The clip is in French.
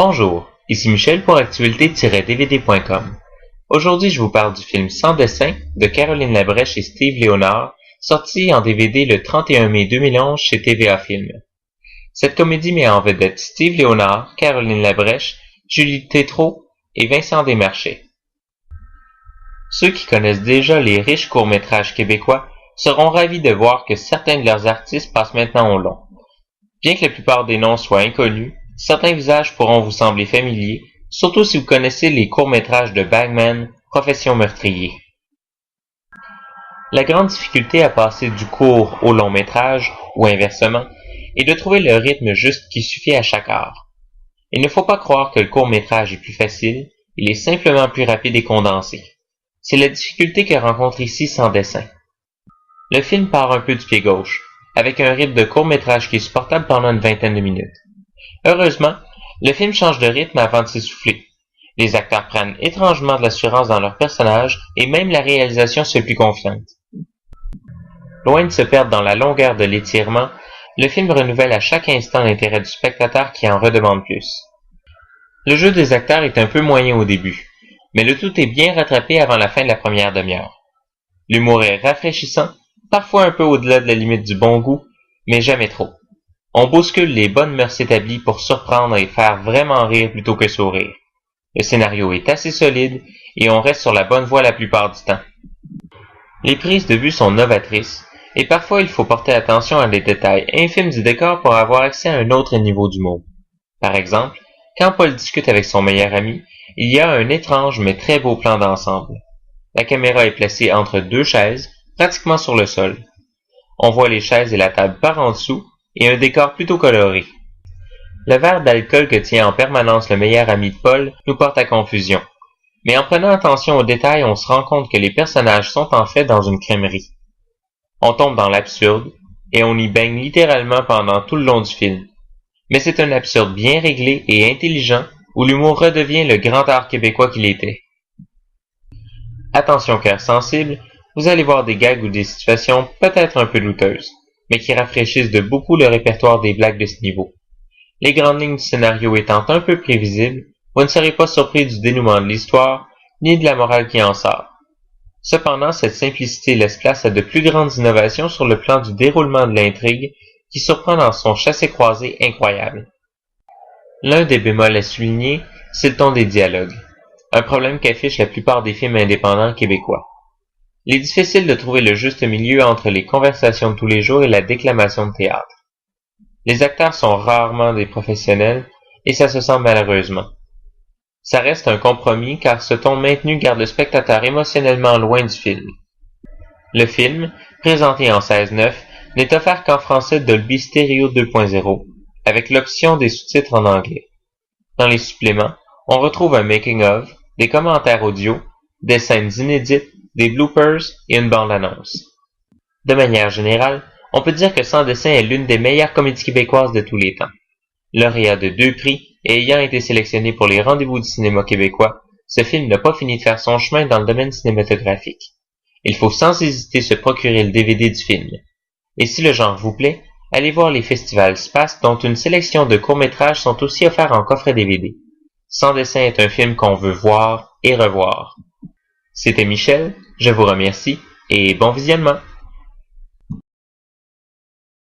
Bonjour, ici Michel pour actualité-dvd.com. Aujourd'hui, je vous parle du film Sans dessin de Caroline Labrèche et Steve Léonard, sorti en DVD le 31 mai 2011 chez TVA Film. Cette comédie met en vedette Steve Léonard, Caroline Labrèche, Julie Tétrault et Vincent Desmarchais. Ceux qui connaissent déjà les riches courts-métrages québécois seront ravis de voir que certains de leurs artistes passent maintenant au long. Bien que la plupart des noms soient inconnus, certains visages pourront vous sembler familiers, surtout si vous connaissez les courts-métrages de Bagman, Profession meurtrier. La grande difficulté à passer du court au long métrage, ou inversement, est de trouver le rythme juste qui suffit à chaque art. Il ne faut pas croire que le court-métrage est plus facile, il est simplement plus rapide et condensé. C'est la difficulté que rencontre ici Sans dessin. Le film part un peu du pied gauche, avec un rythme de court-métrage qui est supportable pendant une vingtaine de minutes. Heureusement, le film change de rythme avant de s'essouffler. Les acteurs prennent étrangement de l'assurance dans leurs personnages et même la réalisation se fait plus confiante. Loin de se perdre dans la longueur de l'étirement, le film renouvelle à chaque instant l'intérêt du spectateur qui en redemande plus. Le jeu des acteurs est un peu moyen au début, mais le tout est bien rattrapé avant la fin de la première demi-heure. L'humour est rafraîchissant, parfois un peu au-delà de la limite du bon goût, mais jamais trop. On bouscule les bonnes mœurs établies pour surprendre et faire vraiment rire plutôt que sourire. Le scénario est assez solide et on reste sur la bonne voie la plupart du temps. Les prises de vue sont novatrices et parfois il faut porter attention à des détails infimes du décor pour avoir accès à un autre niveau d'humour. Par exemple, quand Paul discute avec son meilleur ami, il y a un étrange mais très beau plan d'ensemble. La caméra est placée entre deux chaises, pratiquement sur le sol. On voit les chaises et la table par en dessous et un décor plutôt coloré. Le verre d'alcool que tient en permanence le meilleur ami de Paul nous porte à confusion. Mais en prenant attention aux détails, on se rend compte que les personnages sont en fait dans une crèmerie. On tombe dans l'absurde et on y baigne littéralement pendant tout le long du film. Mais c'est un absurde bien réglé et intelligent où l'humour redevient le grand art québécois qu'il était. Attention cœur sensible, vous allez voir des gags ou des situations peut-être un peu douteuses, mais qui rafraîchissent de beaucoup le répertoire des blagues de ce niveau. Les grandes lignes du scénario étant un peu prévisibles, vous ne serez pas surpris du dénouement de l'histoire, ni de la morale qui en sort. Cependant, cette simplicité laisse place à de plus grandes innovations sur le plan du déroulement de l'intrigue, qui surprend dans son chassé-croisé incroyable. L'un des bémols à souligner, c'est le ton des dialogues, un problème qu'affichent la plupart des films indépendants québécois. Il est difficile de trouver le juste milieu entre les conversations de tous les jours et la déclamation de théâtre. Les acteurs sont rarement des professionnels et ça se sent malheureusement. Ça reste un compromis car ce ton maintenu garde le spectateur émotionnellement loin du film. Le film, présenté en 16:9, n'est offert qu'en français Dolby Stereo 2.0, avec l'option des sous-titres en anglais. Dans les suppléments, on retrouve un making-of, des commentaires audio, des scènes inédites, des bloopers et une bande-annonce. De manière générale, on peut dire que Sans dessin est l'une des meilleures comédies québécoises de tous les temps. Lauréat de 2 prix et ayant été sélectionné pour les rendez-vous du cinéma québécois, ce film n'a pas fini de faire son chemin dans le domaine cinématographique. Il faut sans hésiter se procurer le DVD du film. Et si le genre vous plaît, allez voir les festivals Space dont une sélection de courts-métrages sont aussi offerts en coffret DVD. Sans dessin est un film qu'on veut voir et revoir. C'était Michel, je vous remercie et bon visionnement.